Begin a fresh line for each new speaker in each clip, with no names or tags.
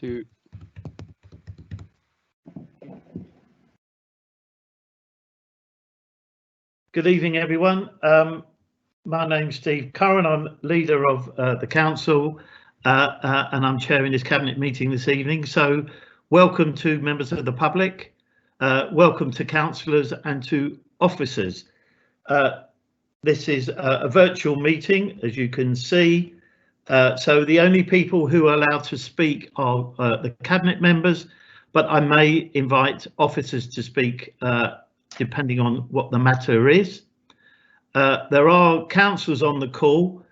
2.
Good evening, everyone. My name's Steve Curran. I'm leader of the council and I'm chairing this cabinet meeting this evening. So welcome to members of the public, welcome to councillors and to officers. This is a virtual meeting, as you can see. So the only people who are allowed to speak are the cabinet members, but I may invite officers to speak depending on what the matter is. There are councillors on the call,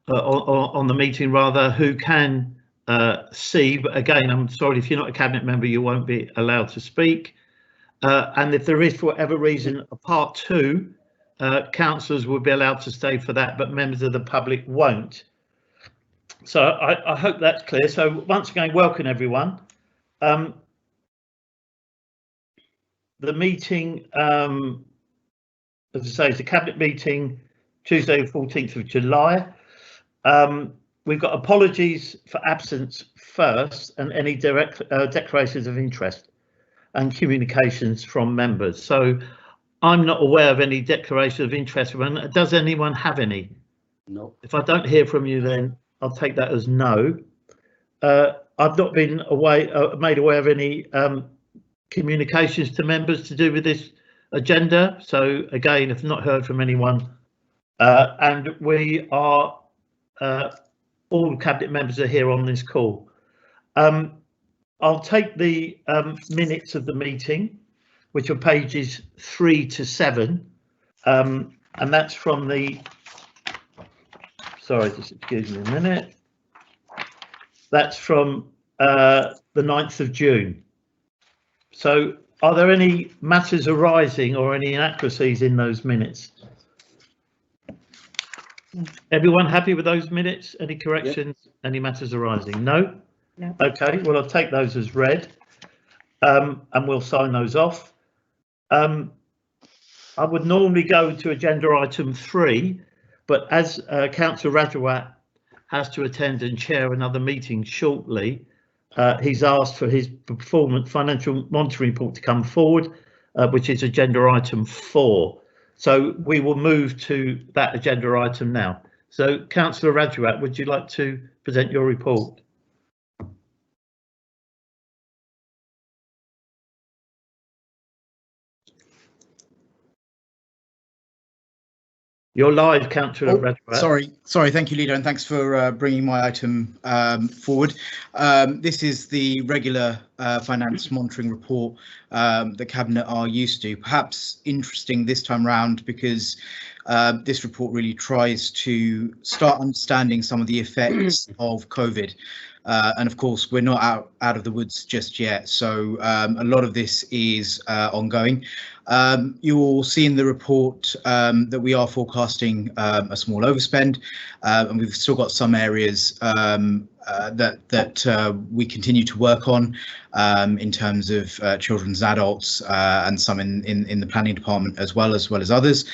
on the meeting rather, who can see, but again, I'm sorry, if you're not a cabinet member, you won't be allowed to speak. And if there is, for whatever reason, a part 2, councillors will be allowed to stay for that, but members of the public won't. So I hope that's clear. So once again, welcome everyone. The meeting, as I say, is a cabinet meeting Tuesday the 14th of July. We've got apologies for absence first and any direct declarations of interest and communications from members. So I'm not aware of any declaration of interest. Does anyone have any? No. If I don't hear from you, then I'll take that as no. I've not been made aware of any communications to members to do with this agenda. So again, if not heard from anyone, and we are all cabinet members are here on this call. I'll take the minutes of the meeting, which are pages 3 to 7, and that's from the, sorry, just excuse me a minute, that's from the 9th of June. So are there any matters arising or any inaccuracies in those minutes? Everyone happy with those minutes? Any corrections? Yep. Any matters arising? No? No. Okay, well, I'll take those as read and we'll sign those off. I would normally go to agenda item 3, but as Councillor Rajawat has to attend and chair another meeting shortly, he's asked for his performance financial monitoring report to come forward, which is agenda item 4. So we will move to that agenda item now. So Councillor Rajawat, would you like to present your report? You're live, Councillor Rajawat.
Sorry. Thank you, Leader, and thanks for bringing my item forward. This is the regular finance monitoring report the Cabinet are used to. Perhaps interesting this time round because this report really tries to start understanding some of the effects of COVID. And of course, we're not out of the woods just yet, so a lot of this is ongoing. You will see in the report that we are forecasting a small overspend, and we've still got some areas that we continue to work on in terms of children's and adults, and some in the planning department as well as others.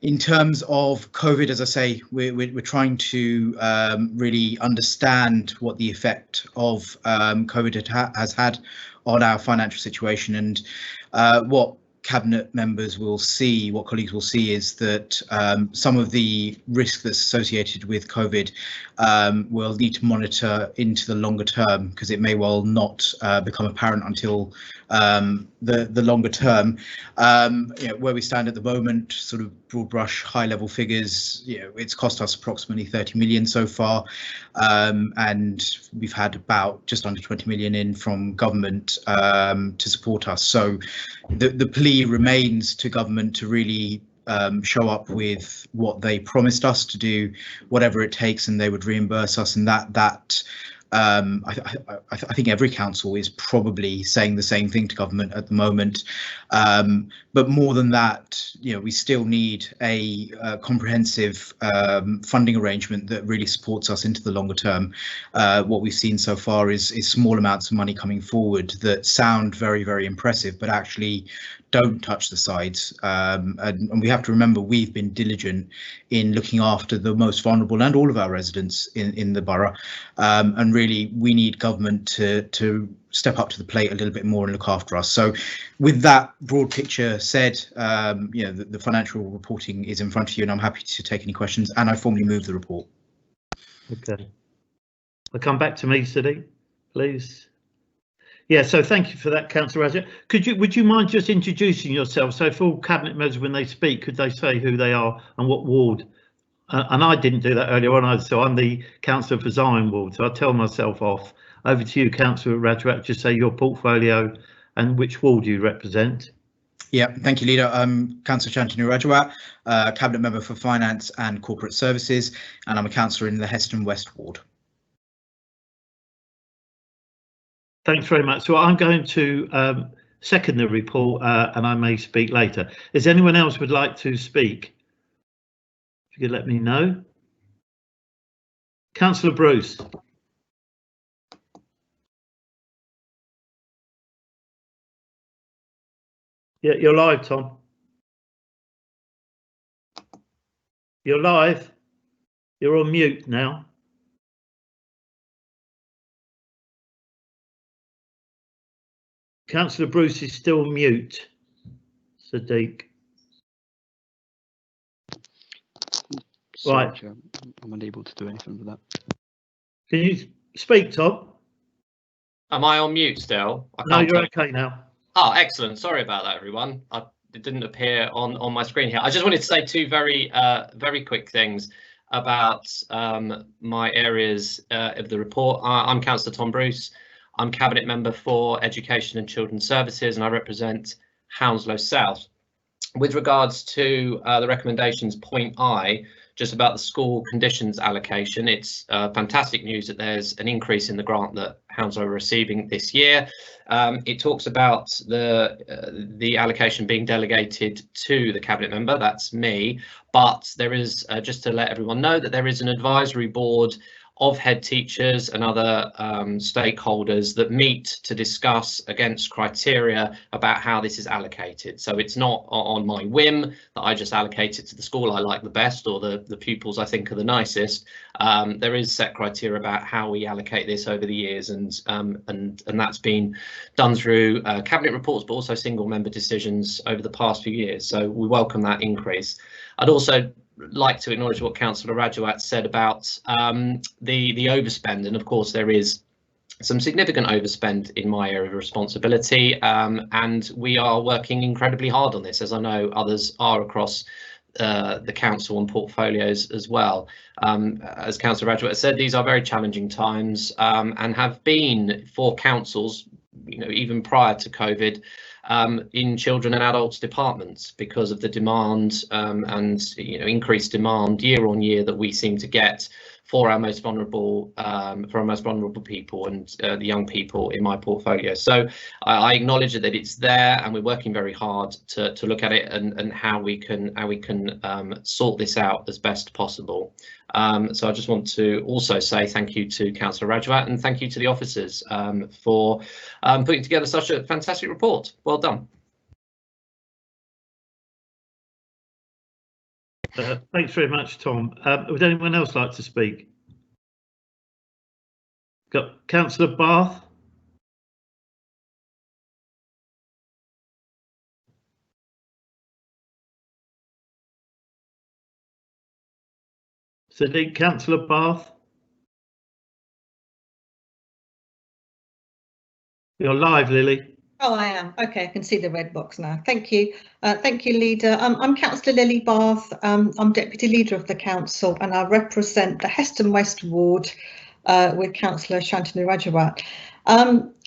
In terms of COVID, as I say, we're trying to really understand what the effect of COVID has had on our financial situation, and what Cabinet members will see, what colleagues will see, is that some of the risk that's associated with COVID will need to monitor into the longer term, because it may well not become apparent until the longer term. Where we stand at the moment, sort of broad brush, high level figures, it's cost us approximately 30 million so far, and we've had about just under 20 million in from government to support us. So the plea remains to government to really show up with what they promised us, to do whatever it takes, and they would reimburse us, and that I think every council is probably saying the same thing to government at the moment. But more than that, we still need a comprehensive funding arrangement that really supports us into the longer term. What we've seen so far is small amounts of money coming forward that sound very, very impressive, but actually don't touch the sides. And we have to remember we've been diligent in looking after the most vulnerable and all of our residents in the borough. And really, we need government to step up to the plate a little bit more and look after us. So with that broad picture said, the financial reporting is in front of you, and I'm happy to take any questions, and I formally move the report.
Okay. I'll come back to me, Sadiq, please. Yeah, so thank you for that, Councillor Rajat. Would you mind just introducing yourself? So for all cabinet members, when they speak, could they say who they are and what ward? And I didn't do that earlier on either, so I'm the councillor for Zion ward, so I'll tell myself off. Over to you, Councillor Rajat, just say your portfolio and which ward you represent.
Yeah, thank you, Leader. I'm Councillor Shantanu Rajawat, Cabinet Member for Finance and Corporate Services, and I'm a councillor in the Heston West ward.
Thanks very much. So I'm going to second the report and I may speak later. Is anyone else would like to speak? If you could let me know. Councillor Bruce. Yeah, you're live, Tom. You're live. You're on mute now. Councillor Bruce is still mute. Sadiq.
Sorry,
Right.
Chair, I'm unable to do anything with that.
Can you speak, Tom?
Am I on mute still?
No, you're okay now.
Oh, excellent. Sorry about that, everyone. It didn't appear on my screen here. I just wanted to say two very quick things about my areas of the report. I'm Councillor Tom Bruce. I'm Cabinet Member for Education and Children's Services, and I represent Hounslow South. With regards to the recommendations, point I, just about the school conditions allocation, it's fantastic news that there's an increase in the grant that Hounslow are receiving this year. It talks about the allocation being delegated to the Cabinet Member, that's me, but there is, just to let everyone know, that there is an advisory board of head teachers and other stakeholders that meet to discuss against criteria about how this is allocated. So it's not on my whim that I just allocate it to the school I like the best or the pupils I think are the nicest. There is set criteria about how we allocate this over the years, and that's been done through cabinet reports, but also single member decisions over the past few years. So we welcome that increase. I'd also like to acknowledge what Councillor Rajawat said about the overspend, and of course there is some significant overspend in my area of responsibility, and we are working incredibly hard on this, as I know others are across the council and portfolios as well. As Councillor Rajawat said, these are very challenging times and have been for councils, even prior to COVID, in children and adults departments, because of the demand and increased demand year on year that we seem to get for our most vulnerable people and the young people in my portfolio. So I acknowledge that it's there, and we're working very hard to look at it and how we can sort this out as best possible. So I just want to also say thank you to Councillor Rajawat, and thank you to the officers for putting together such a fantastic report. Well done.
Thanks very much, Tom. Would anyone else like to speak? Got Councillor Bath. Sadiq, Councillor Bath. You're live, Lily.
Oh, I am. Okay, I can see the red box now. Thank you. Thank you, Leader. I'm Councillor Lily Bath. I'm Deputy Leader of the Council, and I represent the Heston West Ward with Councillor Shantanu Rajawat.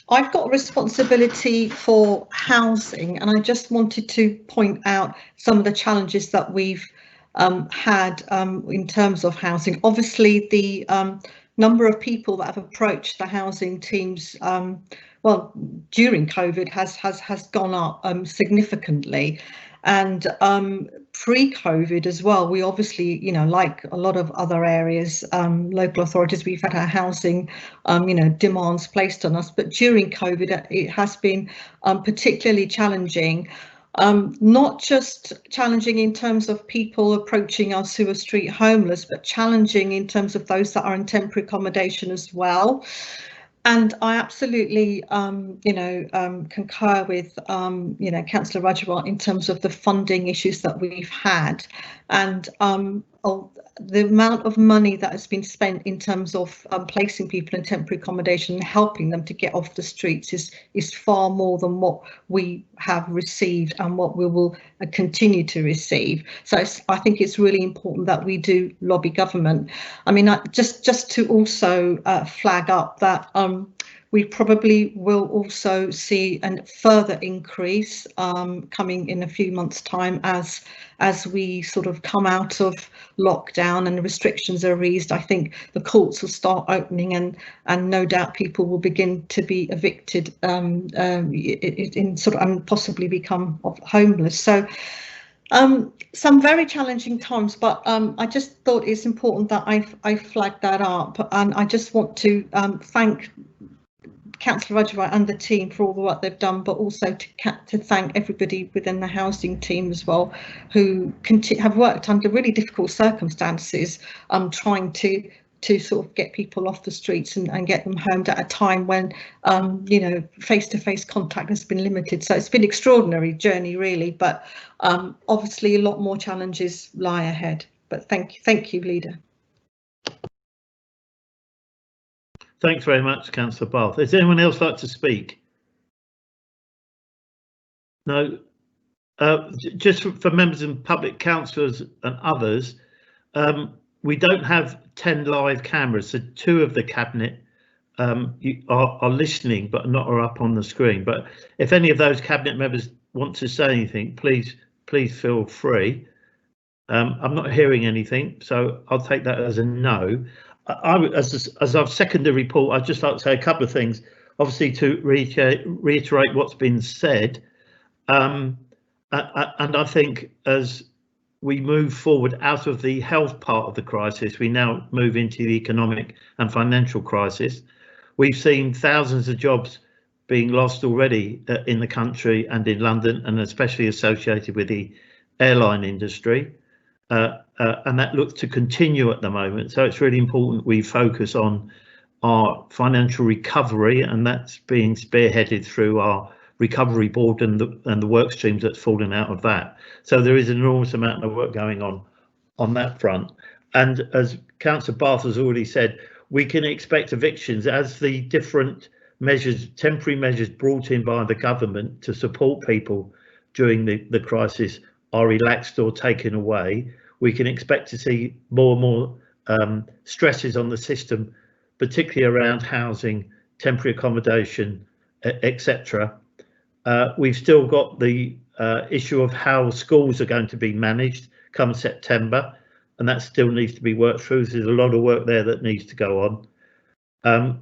I've got responsibility for housing, and I just wanted to point out some of the challenges that we've had in terms of housing. Obviously, the number of people that have approached the housing teams well, during COVID has gone up significantly, and pre-COVID as well. We obviously, like a lot of other areas, local authorities, we've had our housing, demands placed on us. But during COVID, it has been particularly challenging. not just challenging in terms of people approaching our sewer street homeless, but challenging in terms of those that are in temporary accommodation as well. And I absolutely, concur with, Councillor Rajawat in terms of the funding issues that we've had, and the amount of money that has been spent in terms of placing people in temporary accommodation and helping them to get off the streets is far more than what we have received and what we will continue to receive. So I think it's really important that we do lobby government. I mean, just to also flag up that we probably will also see a further increase coming in a few months' time as we sort of come out of lockdown and restrictions are eased. I think the courts will start opening and no doubt people will begin to be evicted in sort of and possibly become homeless. So some very challenging times, but I just thought it's important that I flagged that up, and I just want to thank Councillor Rajawat and the team for all the work they've done, but also to thank everybody within the housing team as well, who have worked under really difficult circumstances, trying to sort of get people off the streets and get them homed at a time when face-to-face contact has been limited. So it's been an extraordinary journey really, but obviously a lot more challenges lie ahead. But thank you, Leader.
Thanks very much, Councillor Bath. Does anyone else like to speak? No. Just for members and public councillors and others, we don't have 10 live cameras, so 2 of the cabinet are listening but not are up on the screen. But if any of those cabinet members want to say anything, please feel free. I'm not hearing anything, so I'll take that as a no. As I've seconded the report, I'd just like to say a couple of things, obviously to reiterate what's been said, and I think as we move forward out of the health part of the crisis, we now move into the economic and financial crisis. We've seen thousands of jobs being lost already in the country and in London, and especially associated with the airline industry. And that looks to continue at the moment. So it's really important we focus on our financial recovery, and that's being spearheaded through our recovery board and the work streams that's fallen out of that. So there is an enormous amount of work going on that front. And as Councillor Bath has already said, we can expect evictions as the different measures, temporary measures brought in by the government to support people during the crisis are relaxed or taken away. We can expect to see more and more stresses on the system, particularly around housing, temporary accommodation, etc. We've still got the issue of how schools are going to be managed come September, and that still needs to be worked through. There's a lot of work there that needs to go on.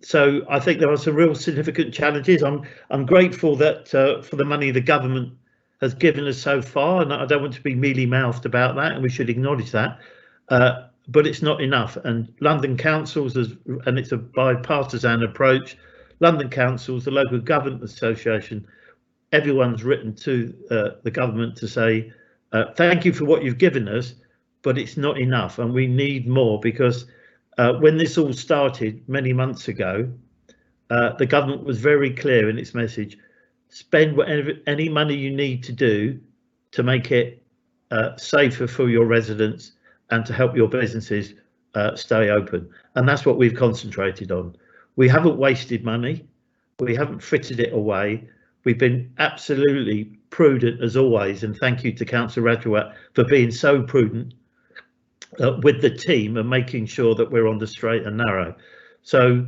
So I think there are some real significant challenges. I'm grateful that for the money the government has given us so far, and I don't want to be mealy-mouthed about that, and we should acknowledge that, but it's not enough. And London councils, and it's a bipartisan approach, London councils, the Local Government Association, everyone's written to the government to say thank you for what you've given us, but it's not enough and we need more, because when this all started many months ago, the government was very clear in its message: spend whatever any money you need to do to make it safer for your residents and to help your businesses stay open. And that's what we've concentrated on. We haven't wasted money. We haven't frittered it away. We've been absolutely prudent as always. And thank you to Councillor Rajawat for being so prudent with the team and making sure that we're on the straight and narrow. So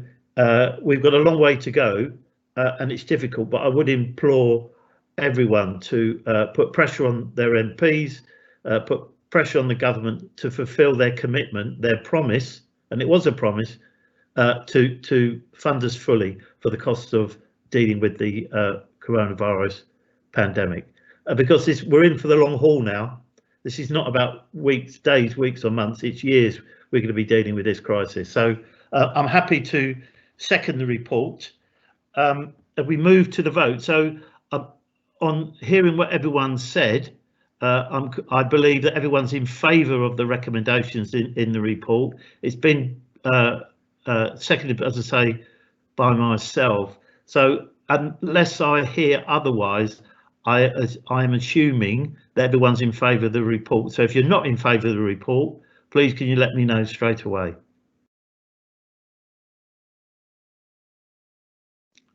we've got a long way to go. And it's difficult, but I would implore everyone to put pressure on their MPs, put pressure on the government to fulfil their commitment, their promise, and it was a promise, to fund us fully for the cost of dealing with the coronavirus pandemic. Because we're in for the long haul now. This is not about weeks, days, weeks or months, it's years we're going to be dealing with this crisis. So I'm happy to second the report. We move to the vote. So on hearing what everyone said, I believe that everyone's in favour of the recommendations in the report. It's been seconded, as I say, by myself. So unless I hear otherwise, I'm assuming that everyone's in favour of the report. So if you're not in favour of the report, please can you let me know straight away.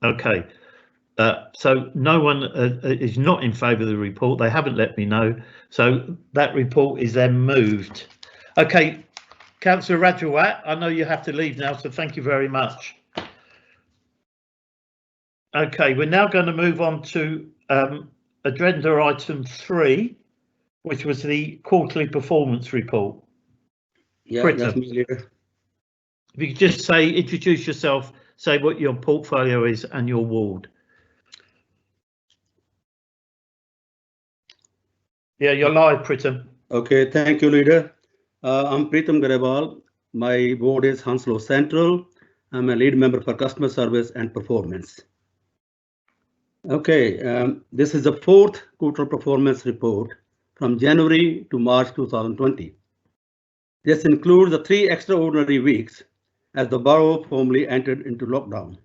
Okay. So no one is not in favour of the report. They haven't let me know. So that report is then moved. Okay, Councillor Rajawat, I know you have to leave now, so thank you very much. Okay, we're now going to move on to agenda item 3, which was the quarterly performance report.
Yeah,
Britta,
that's me, Leader.
if you could just introduce yourself, say what your portfolio is and your ward. Yeah, you're live, Pritam.
Okay, thank you, Leader. I'm Pritam Garewal. My ward is Hounslow Central. I'm a lead member for customer service and performance. Okay, this is the 4th quarter performance report from January to March 2020. This includes the 3 extraordinary weeks as the borough formally entered into lockdown.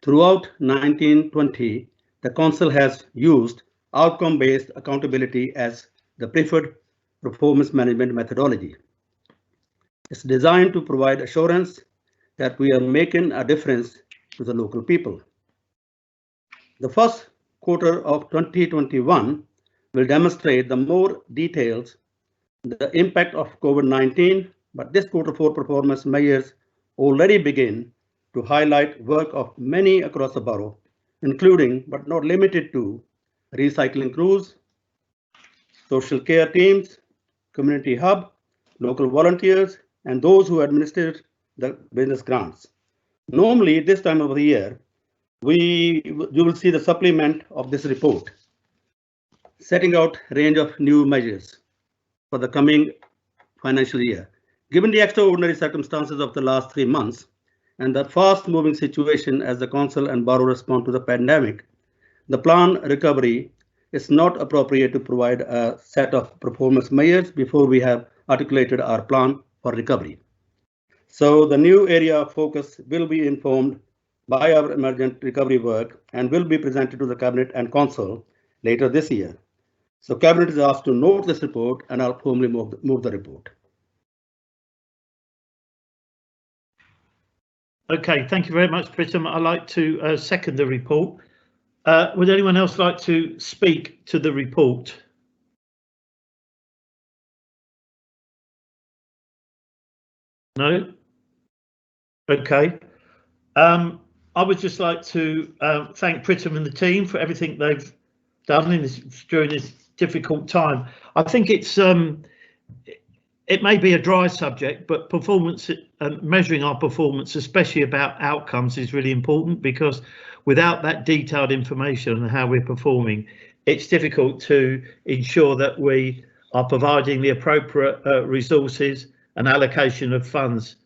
Throughout 1920, the council has used outcome-based accountability as the preferred performance management methodology. It's designed to provide assurance that we are making a difference to the local people. The first quarter of 2021 will demonstrate the more details the impact of COVID-19, but this quarter 4 performance measures already begin to highlight work of many across the borough, including but not limited to recycling crews, social care teams, community hub, local volunteers, and those who administer the business grants. Normally, this time of the year, you will see the supplement of this report, setting out a range of new measures for the coming financial year. Given the extraordinary circumstances of the last 3 months and the fast-moving situation as the council and borough respond to the pandemic, the plan recovery is not appropriate to provide a set of performance measures before we have articulated our plan for recovery. So the new area of focus will be informed by our emergent recovery work and will be presented to the Cabinet and Council later this year. So Cabinet is asked to note this report and I'll formally move the report.
Okay, thank you very much, Pritam. I'd like to second the report. Would anyone else like to speak to the report? No? Okay. I would just like to thank Pritam and the team for everything they've done during this difficult time. I think it may be a dry subject, but performance and measuring our performance, especially about outcomes, is really important, because without that detailed information on how we're performing, it's difficult to ensure that we are providing the appropriate resources and allocation of funds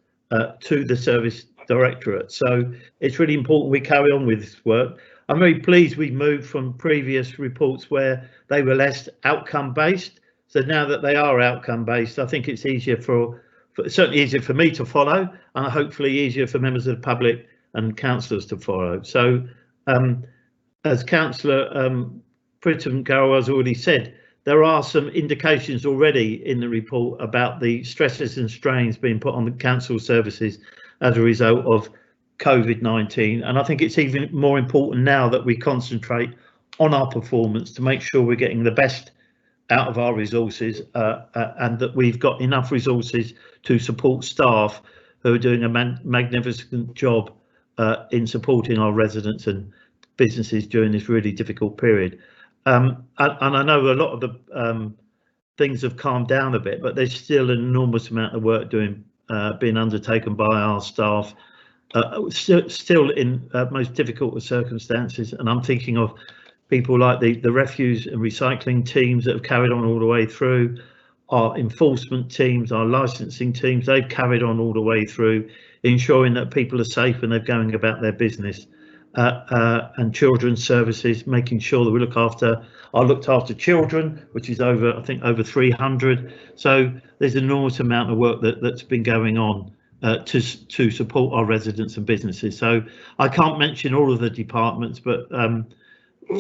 to the service directorate. So it's really important we carry on with this work. I'm very pleased we moved from previous reports where they were less outcome based. So now that they are outcome based, I think it's easier certainly easier for me to follow, and hopefully easier for members of the public and councillors to follow. So as Councillor Pritam Garewal has already said, there are some indications already in the report about the stresses and strains being put on the council services as a result of COVID-19. And I think it's even more important now that we concentrate on our performance to make sure we're getting the best out of our resources and that we've got enough resources to support staff who are doing a magnificent job in supporting our residents and businesses during this really difficult period. And I know a lot of the things have calmed down a bit, but there's still an enormous amount of work being undertaken by our staff, still in most difficult of circumstances. And I'm thinking of people like the refuse and recycling teams that have carried on all the way through, our enforcement teams, our licensing teams, they've carried on all the way through, ensuring that people are safe and they're going about their business. and children's services, making sure that we looked after children, which is I think over 300. So there's an enormous amount of work that's been going on to support our residents and businesses. So I can't mention all of the departments, but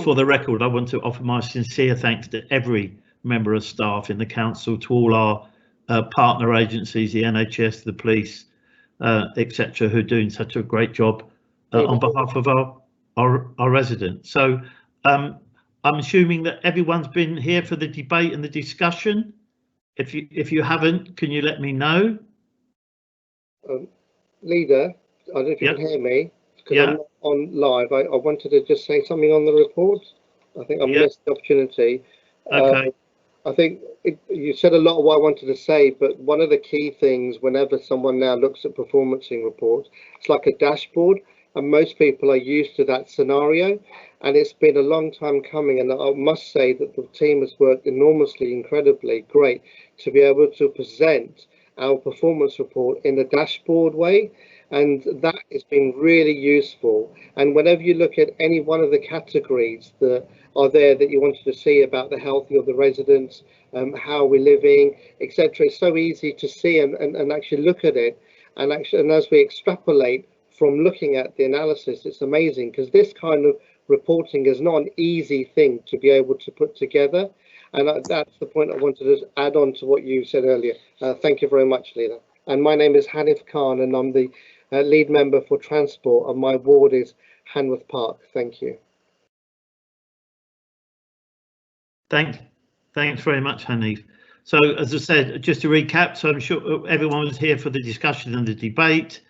for the record, I want to offer my sincere thanks to every member of staff in the council, to all our partner agencies, the NHS, the police, etc., who are doing such a great job on behalf of our residents. So I'm assuming that everyone's been here for the debate and the discussion. If you haven't, can you let me know?
Leader, I don't know if you can hear me, because I'm not on live. I wanted to just say something on the report. I think I missed the opportunity.
Okay.
I think you said a lot of what I wanted to say, but one of the key things whenever someone now looks at performancing reports, it's like a dashboard, and most people are used to that scenario, and it's been a long time coming, and I must say that the team has worked enormously, incredibly great to be able to present our performance report in a dashboard way, and that has been really useful. And whenever you look at any one of the categories that are there that you wanted to see about the health of the residents, how we're living, etc., it's so easy to see and actually look at it, and as we extrapolate from looking at the analysis, it's amazing, because this kind of reporting is not an easy thing to be able to put together. And that's the point I wanted to add on to what you said earlier. Thank you very much, Leader. And my name is Hanif Khan, and I'm the lead member for transport, and my ward is Hanworth Park. Thank you.
Thanks very much, Hanif. So, as I said, just to recap, so I'm sure everyone was here for the discussion and the debate.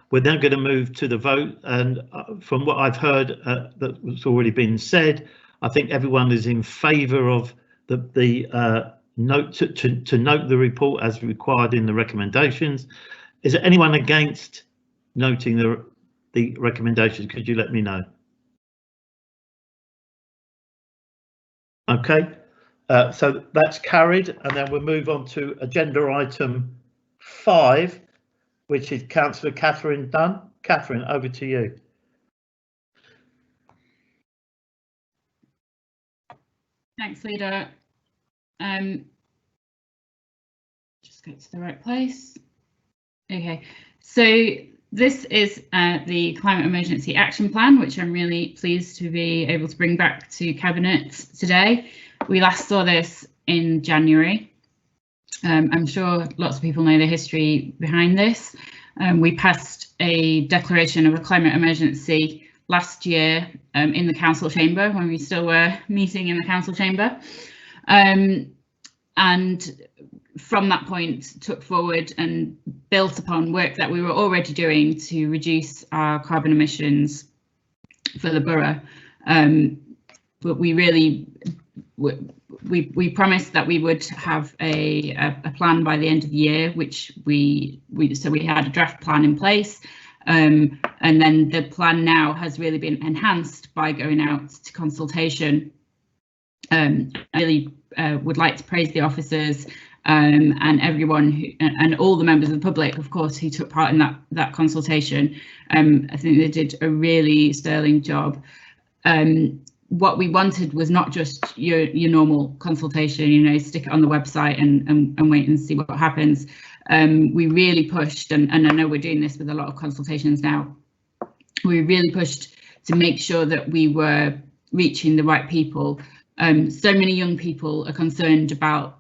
We're now going to move to the vote, and from what I've heard that's already been said, I think everyone is in favour of the note to note the report as required in the recommendations. Is there anyone against noting the recommendations? Could you let me know? Okay, so that's carried, and then we'll move on to agenda item 5, which is Councillor Catherine Dunn. Catherine, over to you.
Thanks, Leader. Just go to the right place. Okay, so this is the Climate Emergency Action Plan, which I'm really pleased to be able to bring back to Cabinet today. We last saw this in January. I'm sure lots of people know the history behind this. We passed a declaration of a climate emergency last year in the council chamber, when we still were meeting in the council chamber, and from that point took forward and built upon work that we were already doing to reduce our carbon emissions for the borough. But we really we promised that we would have a plan by the end of the year, which we had a draft plan in place. And then the plan now has really been enhanced by going out to consultation. I really would like to praise the officers and everyone and all the members of the public, of course, who took part in that consultation. I think they did a really sterling job. What we wanted was not just your normal consultation, you know, stick it on the website and wait and see what happens. We really pushed, and I know we're doing this with a lot of consultations now, we really pushed to make sure that we were reaching the right people. So many young people are concerned about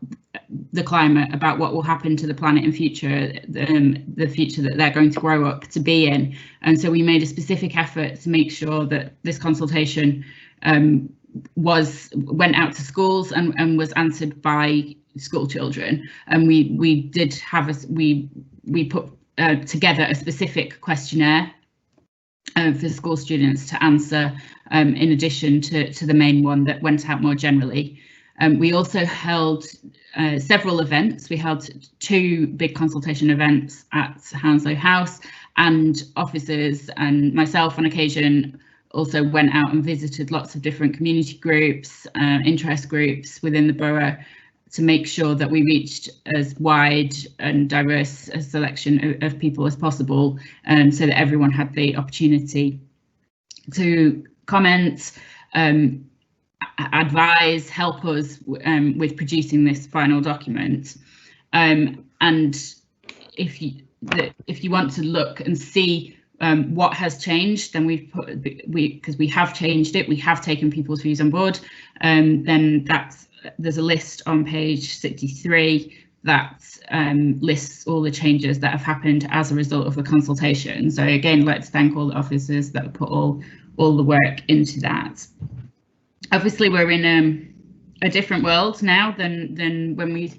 the climate, about what will happen to the planet in future, the future that they're going to grow up to be in. And so we made a specific effort to make sure that this consultation went out to schools and was answered by school children. And we did have we put together a specific questionnaire for school students to answer, in addition to the main one that went out more generally. We also held several events. We held 2 big consultation events at Hounslow House, and officers and myself on occasion also went out and visited lots of different community groups, interest groups within the borough, to make sure that we reached as wide and diverse a selection of people as possible, so that everyone had the opportunity to comment, advise, help us with producing this final document. And if you want to look and see what has changed, then because we have changed it, we have taken people's views on board. Then there's a list on page 63 that lists all the changes that have happened as a result of the consultation. So again, let's thank all the officers that put all the work into that. Obviously, we're in a different world now than when we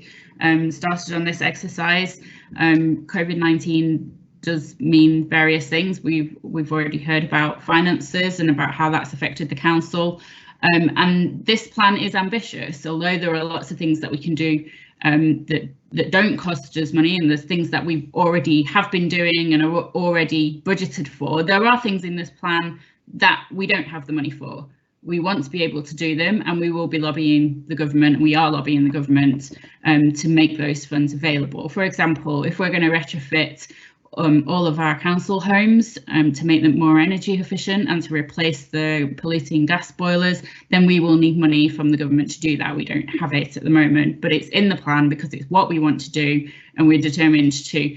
started on this exercise. COVID-19 does mean various things. We've already heard about finances and about how that's affected the council. And this plan is ambitious, although there are lots of things that we can do that don't cost us money, and there's things that we already have been doing and are already budgeted for. There are things in this plan that we don't have the money for. We want to be able to do them, and we will be lobbying the government. We are lobbying the government to make those funds available. For example, if we're going to retrofit all of our council homes to make them more energy efficient and to replace the polluting gas boilers, then we will need money from the government to do that. We don't have it at the moment, but it's in the plan because it's what we want to do, and we're determined to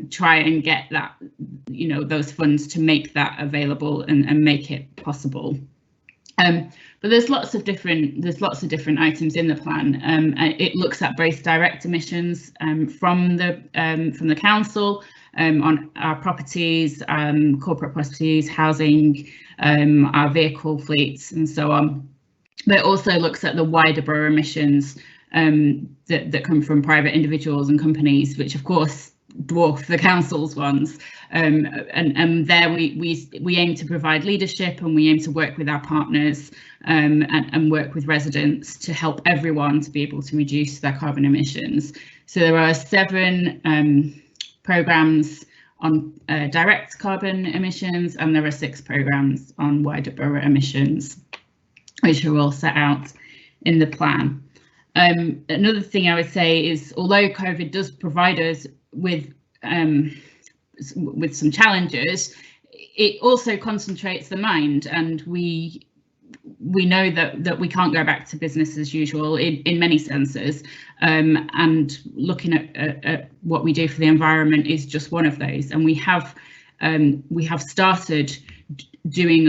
try and get that, those funds to make that available and make it possible. But there's lots of different items in the plan. It looks at both direct emissions from the council on our properties, corporate properties, housing, our vehicle fleets, and so on. But it also looks at the wider borough emissions that come from private individuals and companies, which of course dwarf the council's ones. And there we aim to provide leadership, and we aim to work with our partners and work with residents to help everyone to be able to reduce their carbon emissions. So there are 7 programmes on direct carbon emissions, and there are 6 programmes on wider borough emissions, which are all set out in the plan. Another thing I would say is, although COVID does provide us with some challenges, it also concentrates the mind, and we know that we can't go back to business as usual in many senses, and looking at what we do for the environment is just one of those. And we have started doing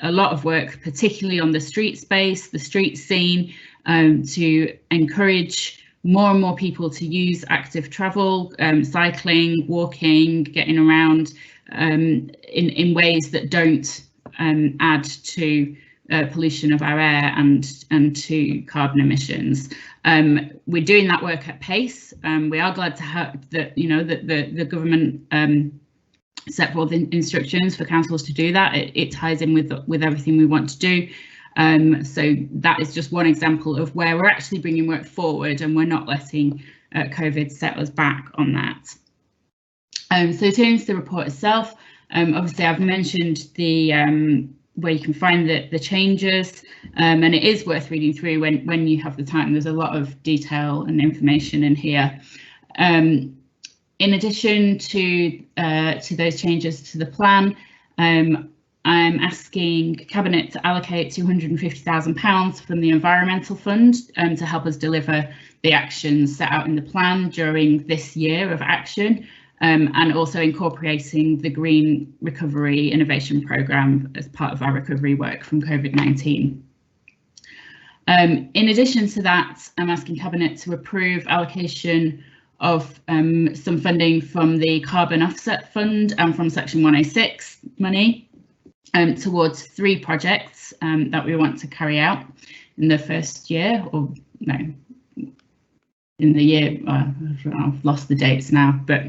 a lot of work, particularly on the street space, the street scene, to encourage more and more people to use active travel, cycling, walking, getting around in ways that don't add to pollution of our air and to carbon emissions. We're doing that work at pace. We are glad to have that, that the government set forth instructions for councils to do that. It ties in with everything we want to do. So that is just one example of where we're actually bringing work forward, and we're not letting COVID set us back on that. So turning to the report itself, obviously I've mentioned the where you can find the changes, and it is worth reading through when you have the time. There's a lot of detail and information in here. In addition to those changes to the plan, I'm asking Cabinet to allocate £250,000 from the Environmental Fund to help us deliver the actions set out in the plan during this year of action, and also incorporating the Green Recovery Innovation Programme as part of our recovery work from COVID-19. In addition to that, I'm asking Cabinet to approve allocation of some funding from the Carbon Offset Fund and from Section 106 money towards 3 projects that we want to carry out in the first year, or no, in the year, I've lost the dates now, but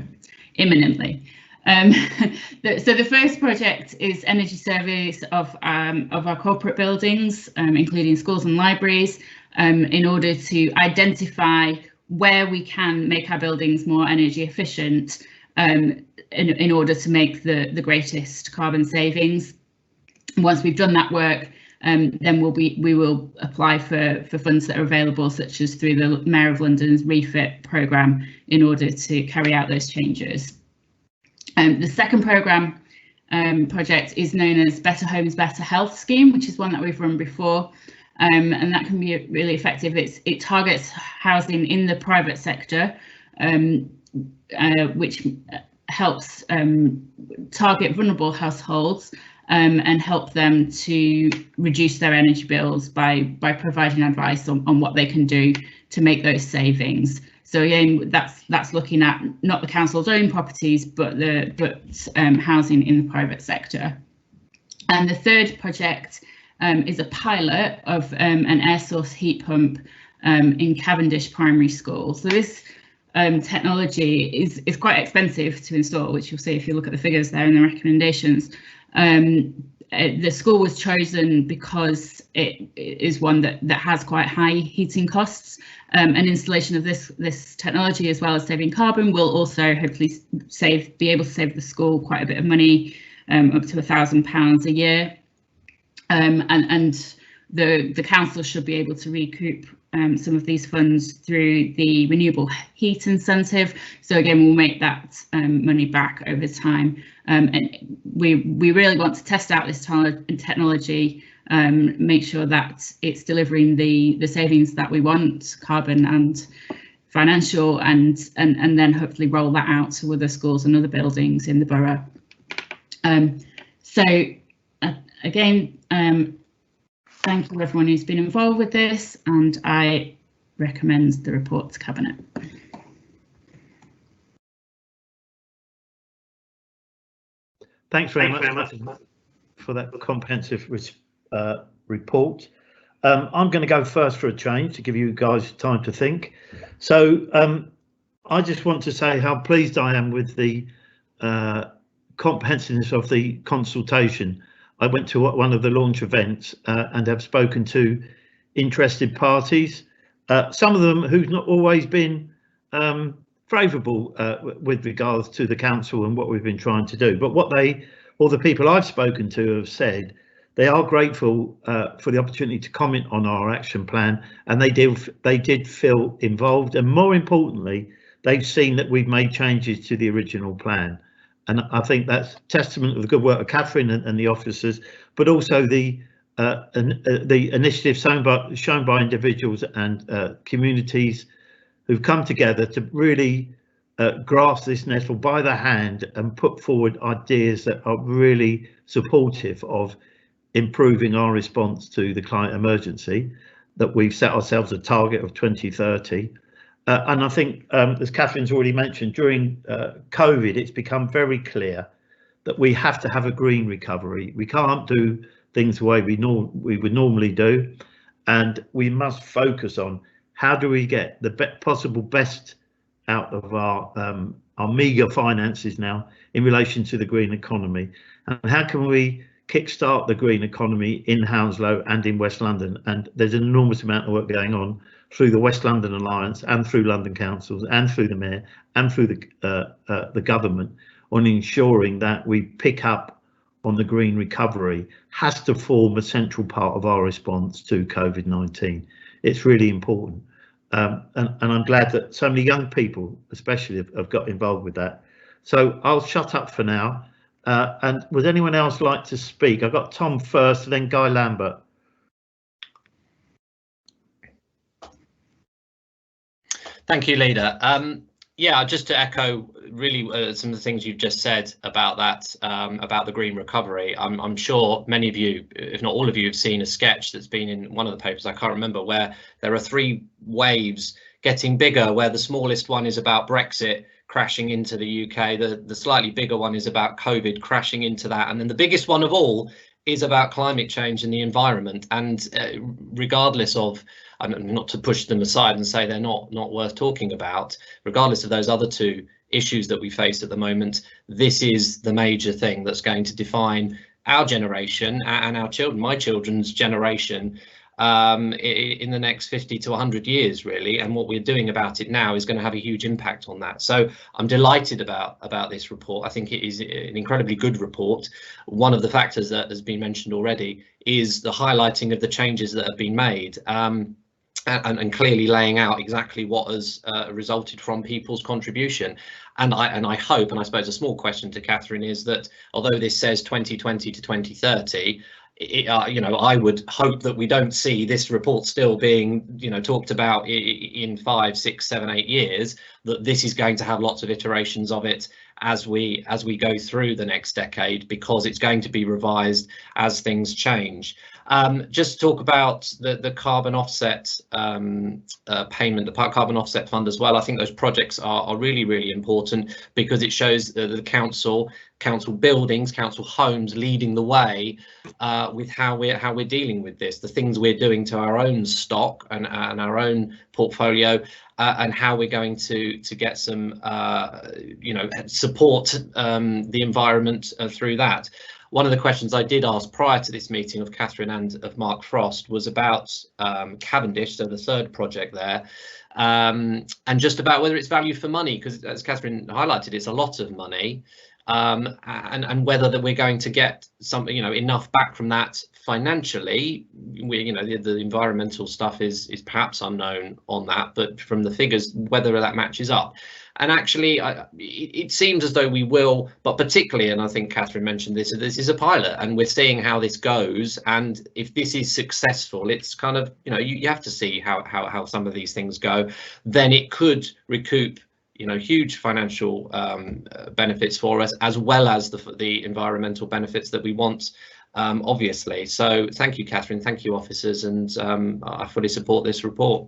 imminently. So the first project is energy surveys of our corporate buildings, including schools and libraries, in order to identify where we can make our buildings more energy efficient in order to make the greatest carbon savings. Once we've done that work, then we will apply for funds that are available, such as through the Mayor of London's refit programme, in order to carry out those changes. The second programme project is known as Better Homes, Better Health scheme, which is one that we've run before, and that can be really effective. It targets housing in the private sector, which helps target vulnerable households and help them to reduce their energy bills by providing advice on what they can do to make those savings. So again, that's looking at not the council's own properties, but housing in the private sector. And the third project is a pilot of an air source heat pump in Cavendish Primary School. So this technology is quite expensive to install, which you'll see if you look at the figures there in the recommendations. The school was chosen because it is one that has quite high heating costs, and installation of this technology, as well as saving carbon, will also hopefully be able to save the school quite a bit of money, up to £1,000 a year, and the council should be able to recoup some of these funds through the renewable heat incentive. So again, we'll make that money back over time. And we really want to test out this technology, make sure that it's delivering the savings that we want, carbon and financial, and then hopefully roll that out to other schools and other buildings in the borough. Again, thank you everyone who's been involved with this, and I recommend the report to Cabinet.
Thanks very much for that comprehensive report. I'm going to go first for a change to give you guys time to think. So I just want to say how pleased I am with the comprehensiveness of the consultation. I went to one of the launch events and have spoken to interested parties, some of them who've not always been favourable with regards to the council and what we've been trying to do. But what all the people I've spoken to have said, they are grateful for the opportunity to comment on our action plan, and they did feel involved, and more importantly, they've seen that we've made changes to the original plan. And I think that's testament of the good work of Catherine and the officers, but also the initiative shown by individuals and communities who've come together to really grasp this nettle by the hand and put forward ideas that are really supportive of improving our response to the climate emergency that we've set ourselves a target of 2030. And I think, as Catherine's already mentioned, during COVID, it's become very clear that we have to have a green recovery. We can't do things the way we would normally do, and we must focus on how do we get the possible best out of our meagre finances now in relation to the green economy, and how can we kickstart the green economy in Hounslow and in West London. And there's an enormous amount of work going on through the West London Alliance and through London councils and through the mayor and through the government on ensuring that we pick up on the green recovery. Has to form a central part of our response to COVID-19. It's really important. And I'm glad that so many young people especially have got involved with that. So I'll shut up for now. And would anyone else like to speak? I've got Tom first, and then Guy Lambert.
Thank you, Leader. Yeah, just to echo really some of the things you've just said about that, about the green recovery. I'm sure many of you, if not all of you, have seen a sketch that's been in one of the papers, I can't remember, where there are 3 waves getting bigger, where the smallest one is about Brexit crashing into the UK, the slightly bigger one is about COVID crashing into that, and then the biggest one of all is about climate change and the environment. And regardless of, not to push them aside and say they're not worth talking about, regardless of those other 2 issues that we face at the moment, this is the major thing that's going to define our generation and our children, my children's generation, in the next 50 to 100 years, really. And what we're doing about it now is going to have a huge impact on that. So I'm delighted about this report. I think it is an incredibly good report. One of the factors that has been mentioned already is the highlighting of the changes that have been made. and clearly laying out exactly what has resulted from people's contribution. And I hope, and I suppose a small question to Catherine is that although this says 2020 to 2030, you know, I would hope that we don't see this report still being, you know, talked about in 5, 6, 7, 8 years, that this is going to have lots of iterations of it as we go through the next decade, because it's going to be revised as things change. Just talk about the carbon offset payment, the carbon offset fund as well. I think those projects are really, really important, because it shows the council buildings, council homes leading the way with how we're dealing with this, the things we're doing to our own stock and our own portfolio, and how we're going to get some you know, support the environment through that. One of the questions I did ask prior to this meeting of Catherine and of Mark Frost was about Cavendish, so the third project there, and just about whether it's value for money, because as Catherine highlighted, it's a lot of money, and whether that we're going to get something, you know, enough back from that financially. You know, the environmental stuff is perhaps unknown on that, but from the figures, whether that matches up. And actually, it seems as though we will, but particularly, and I think Catherine mentioned this is a pilot, and we're seeing how this goes. And if this is successful, it's kind of, you know, you have to see how some of these things go. Then it could recoup, you know, huge financial benefits for us, as well as the environmental benefits that we want, obviously. So thank you, Catherine. Thank you, officers, and I fully support this report.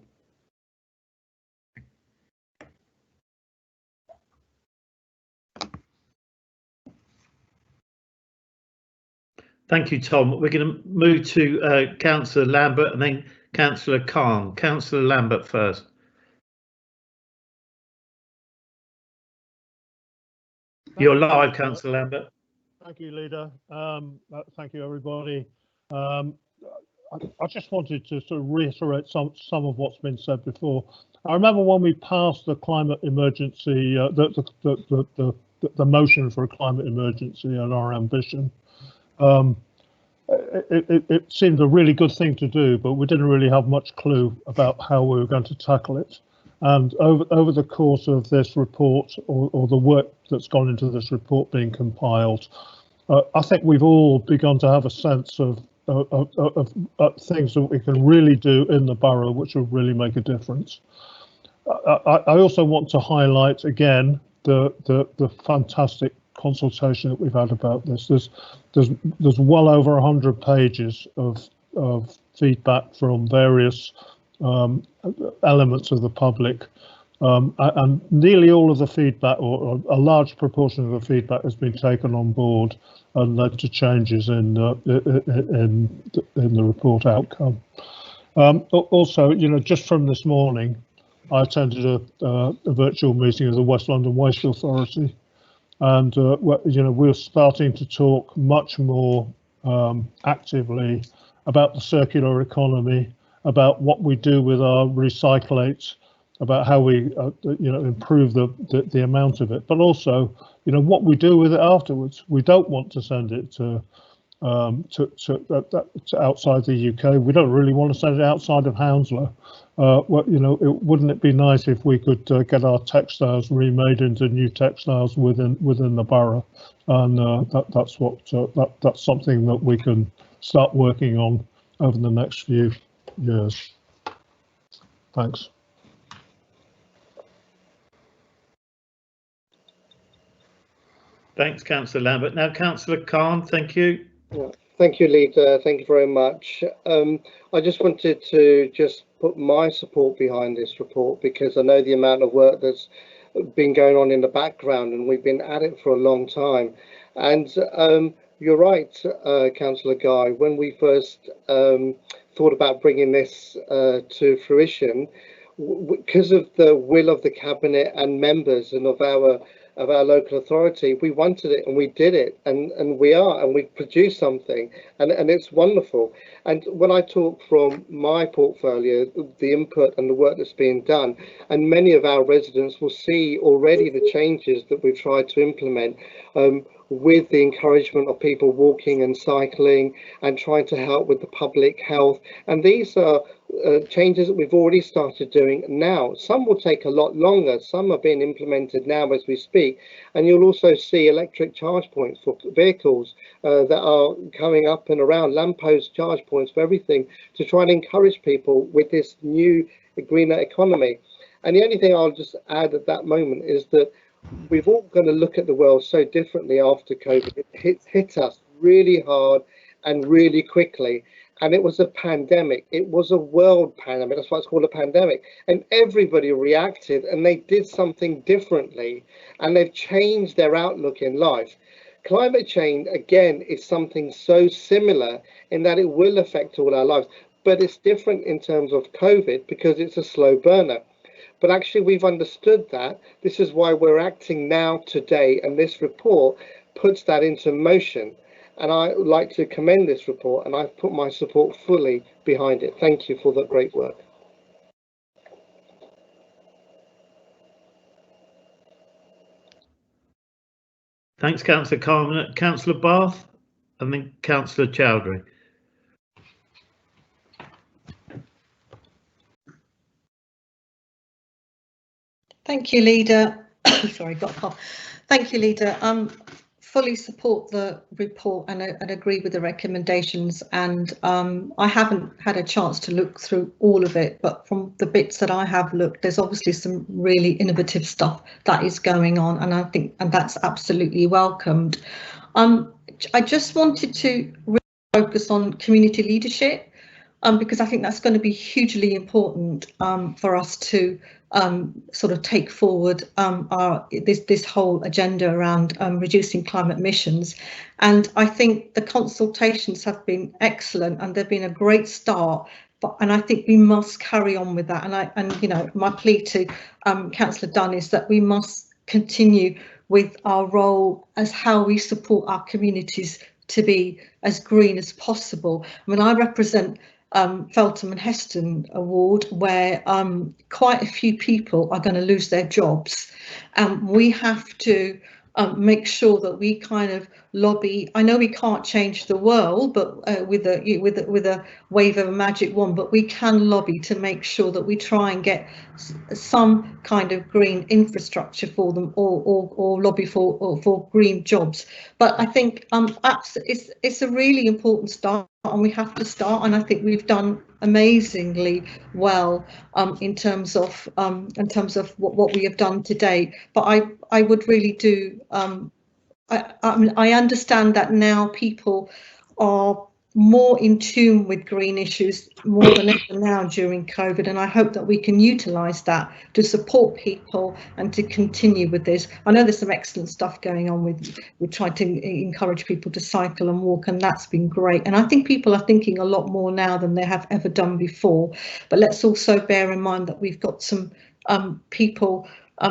Thank you, Tom. We're going to move to Councillor Lambert and then Councillor Khan. Councillor Lambert first. You're live, Councillor Lambert.
Thank you, Leader. Thank you, everybody. I just wanted to sort of reiterate some of what's been said before. I remember when we passed the climate emergency, the motion for a climate emergency and our ambition. It seemed a really good thing to do, but we didn't really have much clue about how we were going to tackle it. And over the course of this report, or the work that's gone into this report being compiled, I think we've all begun to have a sense of things that we can really do in the borough, which will really make a difference. I also want to highlight again the fantastic consultation that we've had about this. There's well over 100 pages of feedback from various elements of the public, and nearly all of the feedback, or a large proportion of the feedback, has been taken on board and led to changes in the report outcome. Also, you know, just from this morning, I attended a virtual meeting of the West London Waste Authority, and you know, we're starting to talk much more actively about the circular economy, about what we do with our recyclates, about how we you know, improve the amount of it, but also, you know, what we do with it afterwards. We don't want to send it to outside the UK. We don't really want to send it outside of Hounslow. Well, you know, wouldn't it be nice if we could get our textiles remade into new textiles within the borough? And that's something that we can start working on over the next few years. Thanks.
Thanks, Councillor Lambert. Now, Councillor Khan, thank you.
Yeah, thank you, Leader. Thank you very much. I just wanted to put my support behind this report, because I know the amount of work that's been going on in the background, and we've been at it for a long time. And you're right, Councillor Guy, when we first thought about bringing this to fruition, because of the will of the Cabinet and members and of our local authority, we wanted it and we did it, and we've produced something, and it's wonderful. And when I talk from my portfolio, the input and the work that's being done, and many of our residents will see already the changes that we've tried to implement, with the encouragement of people walking and cycling and trying to help with the public health. And these are changes that we've already started doing now. Some will take a lot longer. Some are being implemented now as we speak. And you'll also see electric charge points for vehicles that are coming up and around, lamppost charge points for everything, to try and encourage people with this new greener economy. And the only thing I'll just add at that moment is that we've all got to look at the world so differently after COVID. It hit us really hard and really quickly. And it was a pandemic. It was a world pandemic. That's why it's called a pandemic. And everybody reacted and they did something differently. And they've changed their outlook in life. Climate change, again, is something so similar in that it will affect all our lives. But it's different in terms of COVID because it's a slow burner. But actually, we've understood that. This is why we're acting now today. And this report puts that into motion. And I would like to commend this report, and I've put my support fully behind it. Thank you for that great work.
Thanks, Councillor Carmen. Councillor Bath, and then Councillor Chowdhury.
Thank you, Leader. Sorry, got a cough. Thank you, Leader. Fully support the report and agree with the recommendations, and I haven't had a chance to look through all of it, but from the bits that I have looked, there's obviously some really innovative stuff that is going on, and I think that's absolutely welcomed. I just wanted to really focus on community leadership, because I think that's going to be hugely important for us to sort of take forward this whole agenda around reducing climate emissions. And I think the consultations have been excellent and they've been a great start. And I think we must carry on with that. And you know, my plea to Councillor Dunn is that we must continue with our role as how we support our communities to be as green as possible. I mean, I represent Feltham and Heston Award, where quite a few people are going to lose their jobs, and we have to make sure that we kind of lobby. I know we can't change the world, but with a wave of a magic wand, but we can lobby to make sure that we try and get some kind of green infrastructure for them, or lobby for green jobs. But I think it's a really important start, and we have to start. And I think we've done amazingly well in terms of what we have done today. But I would really do. I mean, I understand that now people are more in tune with green issues more than ever now during COVID, and I hope that we can utilise that to support people and to continue with this. I know there's some excellent stuff going on with trying to encourage people to cycle and walk, and that's been great. And I think people are thinking a lot more now than they have ever done before. But let's also bear in mind that we've got some people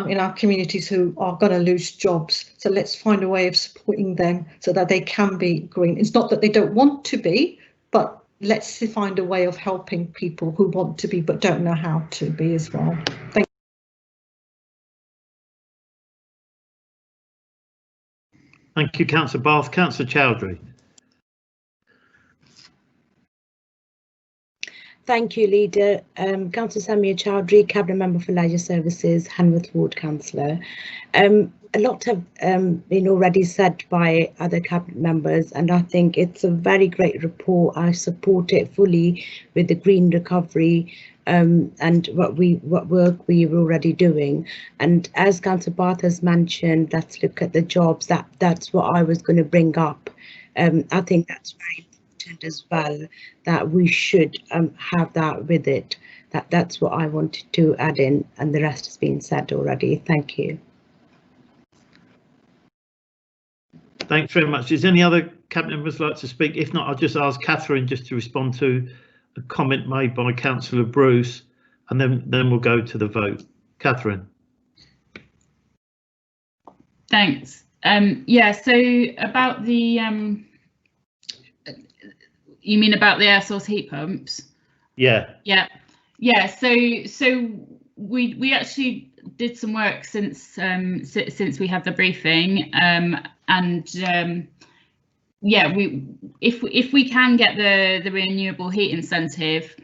in our communities who are going to lose jobs. So let's find a way of supporting them so that they can be green. It's not that they don't want to be, but let's find a way of helping people who want to be but don't know how to be as well. Thank you.
Thank you, Councillor Bath. Councillor Chowdhury.
Thank you, Leader. Councillor Samia Chowdhury, Cabinet Member for Leisure Services, Hanworth Ward Councillor. A lot have been already said by other Cabinet members, and I think it's a very great report. I support it fully with the green recovery and what work we were already doing. And as Councillor Bath has mentioned, let's look at the jobs. That's what I was going to bring up. I think that's very as well, that we should have that with it. That's what I wanted to add in, and the rest has been said already. Thank you.
Thanks very much. Does any other Cabinet members like to speak? If not, I'll just ask Catherine just to respond to a comment made by Councillor Bruce, and then we'll go to the vote. Catherine.
Thanks. Yeah, so about the you mean about the air source heat pumps? Yeah. So we actually did some work since we had the briefing, and yeah, if we can get the renewable heat incentive,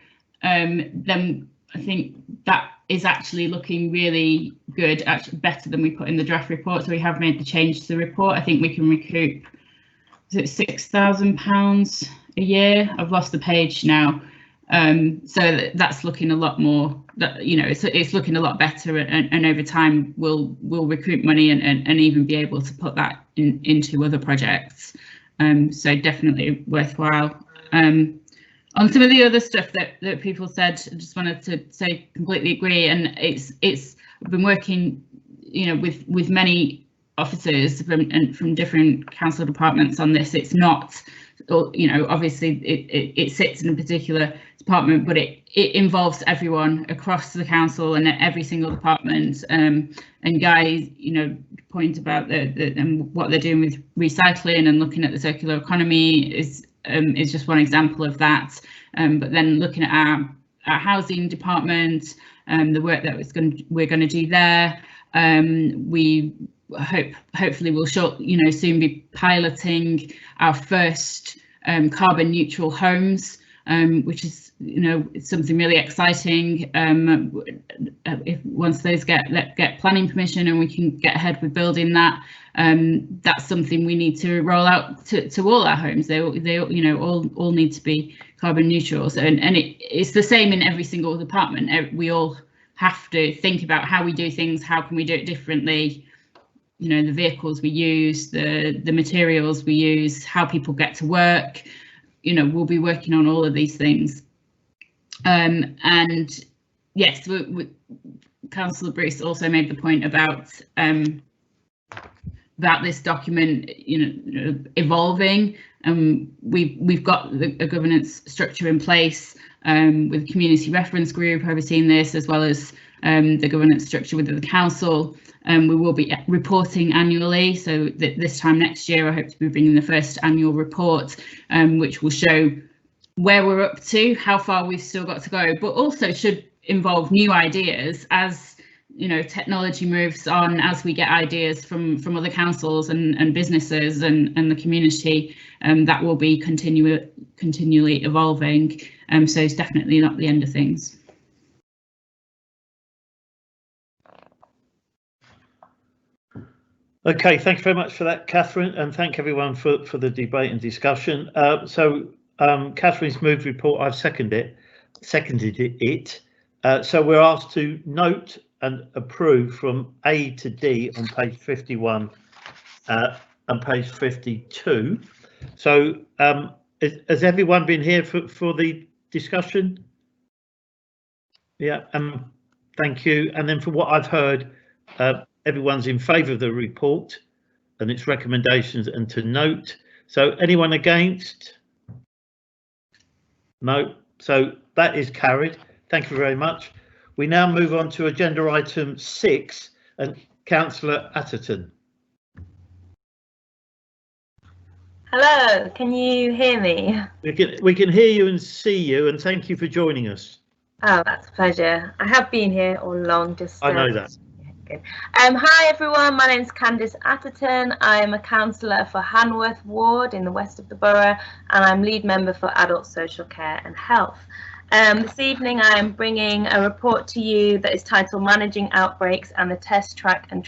then I think that is actually looking really good, actually better than we put in the draft report. So we have made the change to the report. I think we can recoup, is it £6,000 a year? I've lost the page now. So that's looking a lot more, you know, it's looking a lot better, and over time we'll recoup money and even be able to put that into other projects. So definitely worthwhile. On some of the other stuff that people said, I just wanted to say completely agree, and it's I've been working, you know, with many officers from different council departments on this. It's not, you know, obviously it sits in a particular department, but it involves everyone across the council and every single department. And Guy, you know, point about and what they're doing with recycling and looking at the circular economy is just one example of that. But then looking at our housing department, the work that we're going to do there, we hopefully we'll soon be piloting our first carbon neutral homes, which is, you know, something really exciting. Once those get planning permission and we can get ahead with building that, that's something we need to roll out to all our homes. They you know, all need to be carbon neutral. So and it's the same in every single department. We all have to think about how we do things, how can we do it differently. You know, the vehicles we use, the materials we use, how people get to work. You know, we'll be working on all of these things. And yes, Councillor Bruce also made the point about this document, you know, evolving. We've got a governance structure in place with a community reference group overseeing this, as well as the governance structure within the council. We will be reporting annually, so this time next year I hope to be bringing the first annual report, which will show where we're up to, how far we've still got to go, but also should involve new ideas as, you know, technology moves on, as we get ideas from other councils and businesses and the community, that will be continually evolving. So it's definitely not the end of things.
Okay, thank you very much for that, Catherine, and thank everyone for the debate and discussion. Catherine's moved report, I've seconded it. So we're asked to note and approve from A to D on page 51 and page 52. So has everyone been here for the discussion? Yeah, thank you. And then from what I've heard, everyone's in favour of the report and its recommendations and to note. So anyone against? No. So that is carried. Thank you very much. We now move on to agenda item 6 and Councillor Atherton.
Hello, can you hear me?
We can hear you and see you, and thank you for joining us.
Oh, that's a pleasure. I have been here all along.
I know that.
Good. Hi everyone, my name is Candice Atherton. I am a councillor for Hanworth Ward in the west of the borough, and I'm lead member for Adult Social Care and Health. This evening I am bringing a report to you that is titled Managing Outbreaks and the Test, Track and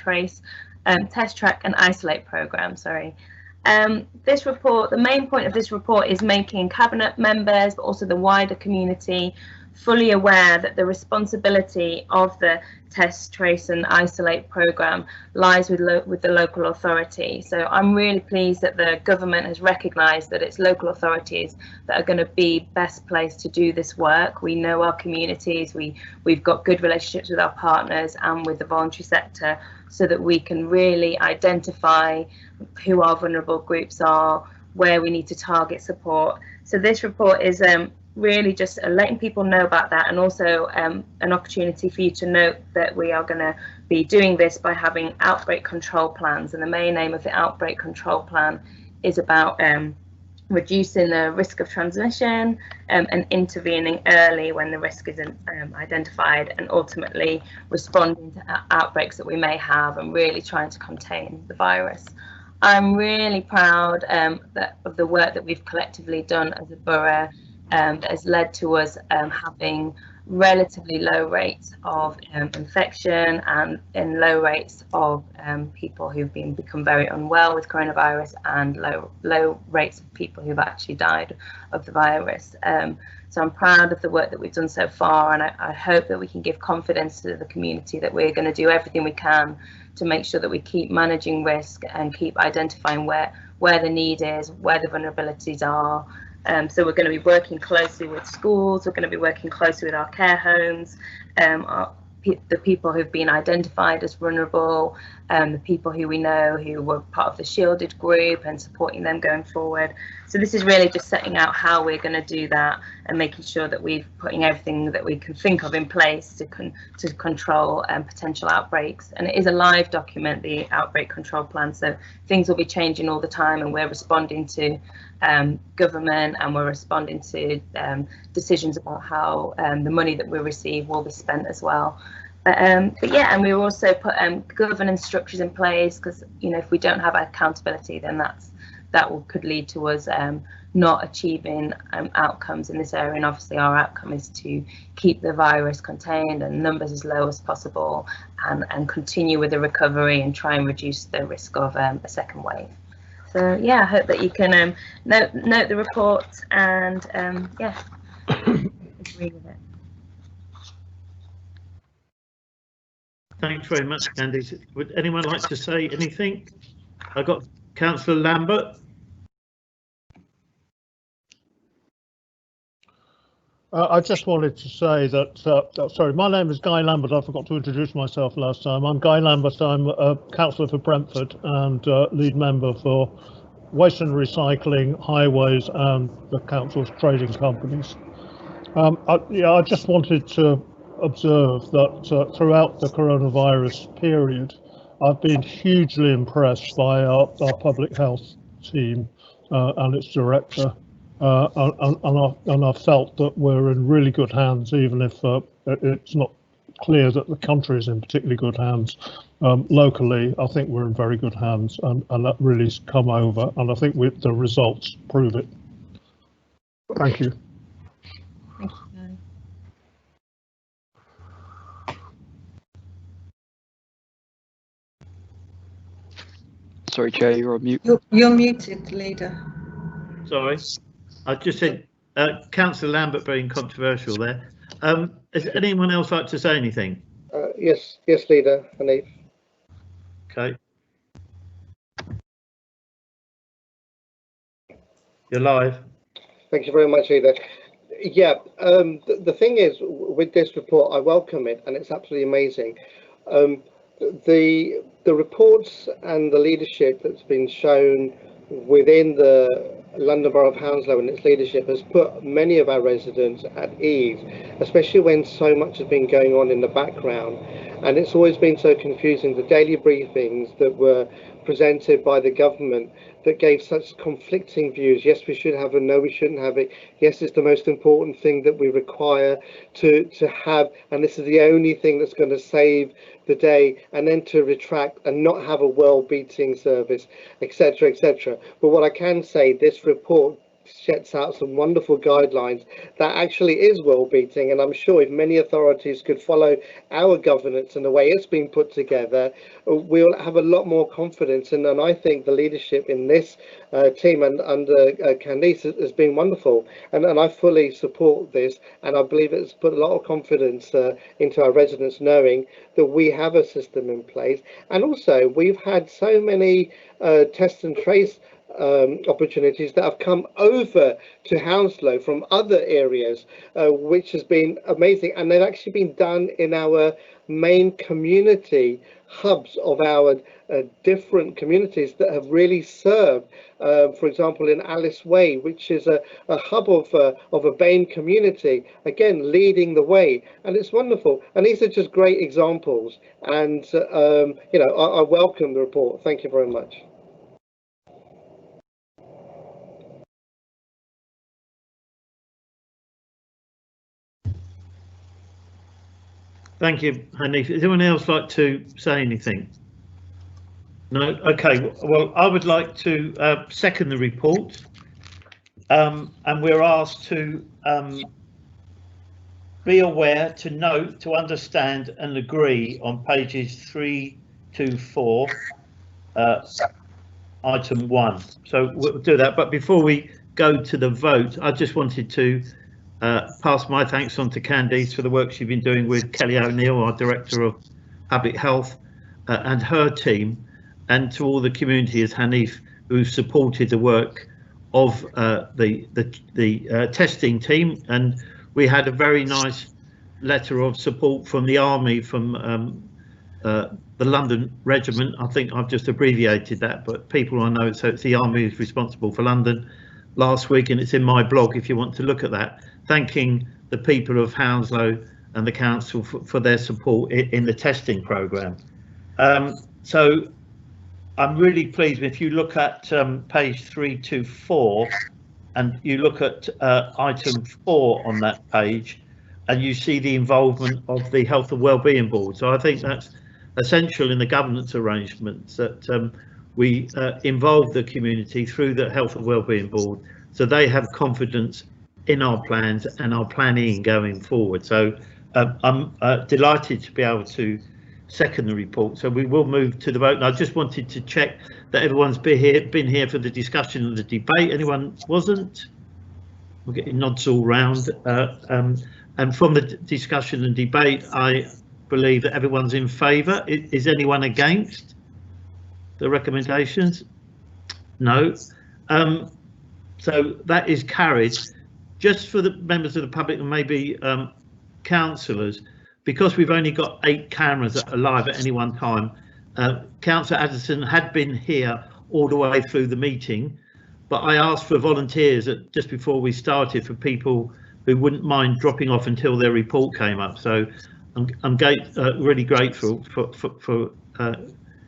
Isolate Programme. This report, the main point of this report is making cabinet members, but also the wider community, fully aware that the responsibility of the Test, Trace and Isolate programme lies with the local authority. So I'm really pleased that the government has recognised that it's local authorities that are going to be best placed to do this work. We know our communities, we've got good relationships with our partners and with the voluntary sector, so that we can really identify who our vulnerable groups are, where we need to target support. So this report is really just letting people know about that, and also an opportunity for you to note that we are going to be doing this by having outbreak control plans. And the main aim of the outbreak control plan is about reducing the risk of transmission and intervening early when the risk isn't identified, and ultimately responding to outbreaks that we may have and really trying to contain the virus. I'm really proud of the work that we've collectively done as a borough that has led to us having relatively low rates of infection and low rates of people who've become very unwell with coronavirus, and low rates of people who've actually died of the virus. So I'm proud of the work that we've done so far, and I hope that we can give confidence to the community that we're going to do everything we can to make sure that we keep managing risk and keep identifying where the need is, where the vulnerabilities are. So we're going to be working closely with schools, we're going to be working closely with our care homes, the people who've been identified as vulnerable, the people who we know who were part of the shielded group, and supporting them going forward. So this is really just setting out how we're going to do that and making sure that we're putting everything that we can think of in place to control potential outbreaks. And it is a live document, the outbreak control plan, so things will be changing all the time, and we're responding to government, and we're responding to decisions about how the money that we receive will be spent as well. But yeah, and we also put governance structures in place, because if we don't have accountability, then could lead to us not achieving outcomes in this area. And obviously our outcome is to keep the virus contained and numbers as low as possible, and continue with the recovery and try and reduce the risk of a second wave. So yeah, I hope that you can note the report and yeah, agree with it.
Thanks very much, Candice. Would anyone like to say anything? I got Councillor Lambert.
I just wanted to say that, sorry, my name is Guy Lambert. I forgot to introduce myself last time. I'm Guy Lambert. I'm a councillor for Brentford and lead member for Waste and Recycling, Highways and the council's trading companies. I just wanted to observe that throughout the coronavirus period, I've been hugely impressed by our public health team and its director. And I felt that we're in really good hands, even if it's not clear that the country is in particularly good hands. Locally, I think we're in very good hands, and that really's come over, and I think the results prove it. Thank you.
Thank you.
Sorry, Chair, you're on mute.
You're muted, Leader.
Sorry, I just said Councillor Lambert being controversial there. Does anyone else like to say anything?
Yes, Leader, Hanif.
Okay. You're live.
Thank you very much, Leader. Yeah, the thing is, with this report, I welcome it, and it's absolutely amazing. The reports and the leadership that's been shown within the London Borough of Hounslow and its leadership has put many of our residents at ease, especially when so much has been going on in the background. And it's always been so confusing, the daily briefings that were presented by the government that gave such conflicting views. Yes, we should have it, no, we shouldn't have it. Yes, it's the most important thing that we require to have, and this is the only thing that's going to save the day, and then to retract and not have a well-beating service, etc., etc. But what I can say, this report sets out some wonderful guidelines that actually is well-beating, and I'm sure if many authorities could follow our governance and the way it's been put together, we'll have a lot more confidence. And I think the leadership in this team and under Candice has been wonderful, and I fully support this, and I believe it's put a lot of confidence into our residents, knowing that we have a system in place. And also we've had so many test and trace opportunities that have come over to Hounslow from other areas, which has been amazing, and they've actually been done in our main community hubs of our different communities that have really served. For example, in Alice Way, which is a hub of a BAME community, again leading the way, and it's wonderful. And these are just great examples, and you know, I welcome the report. Thank you very much.
Thank you, Hanif. Does anyone else like to say anything? No? Okay, well, I would like to second the report. and we're asked to be aware, to note, to understand and agree on pages 3 to 4, item 1. So we'll do that, but before we go to the vote, I just wanted to pass my thanks on to Candice for the work she's been doing with Kelly O'Neill, our Director of Public Health, and her team, and to all the community as Hanif, who supported the work of the testing team. And we had a very nice letter of support from the Army, from the London Regiment. I think I've just abbreviated that, but people I know, so it's the Army who's responsible for London last week, and it's in my blog if you want to look at that, thanking the people of Hounslow and the council for their support in the testing programme. So I'm really pleased if you look at page 3 to 4, and you look at item 4 on that page, and you see the involvement of the Health and Wellbeing Board. So I think that's essential in the governance arrangements, that we involve the community through the Health and Wellbeing Board, so they have confidence in our plans and our planning going forward. So I'm delighted to be able to second the report. So we will move to the vote. And I just wanted to check that everyone's been here for the discussion and the debate. Anyone wasn't? We're getting nods all round. And from the discussion and debate, I believe that everyone's in favour. Is anyone against the recommendations? No. So that is carried. Just for the members of the public and maybe councillors, because we've only got 8 cameras that are live at any one time, Councillor Addison had been here all the way through the meeting, but I asked for volunteers just before we started, for people who wouldn't mind dropping off until their report came up. So I'm really grateful for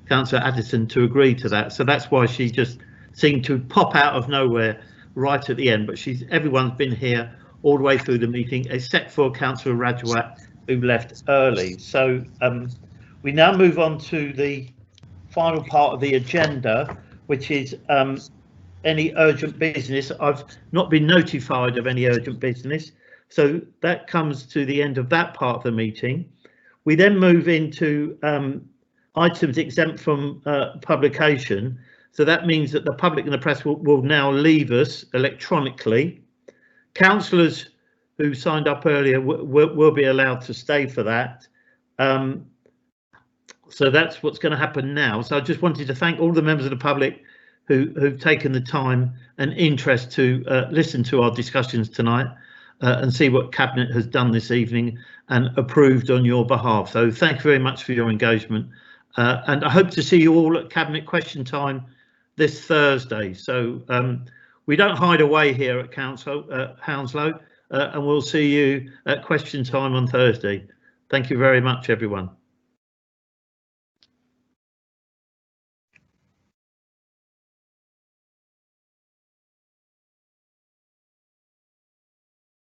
Councillor Addison to agree to that. So that's why she just seemed to pop out of nowhere right at the end, but everyone's been here all the way through the meeting except for Councillor Rajwat, who left early. So we now move on to the final part of the agenda, which is any urgent business. I've not been notified of any urgent business, so that comes to the end of that part of the meeting. We then move into items exempt from publication. So that means that the public and the press will now leave us electronically. Councillors who signed up earlier will be allowed to stay for that. So that's what's going to happen now. So I just wanted to thank all the members of the public who've taken the time and interest to listen to our discussions tonight and see what Cabinet has done this evening and approved on your behalf. So thank you very much for your engagement. And I hope to see you all at Cabinet question time this Thursday. So we don't hide away here at Hounslow, and we'll see you at question time on Thursday. Thank you very much, everyone.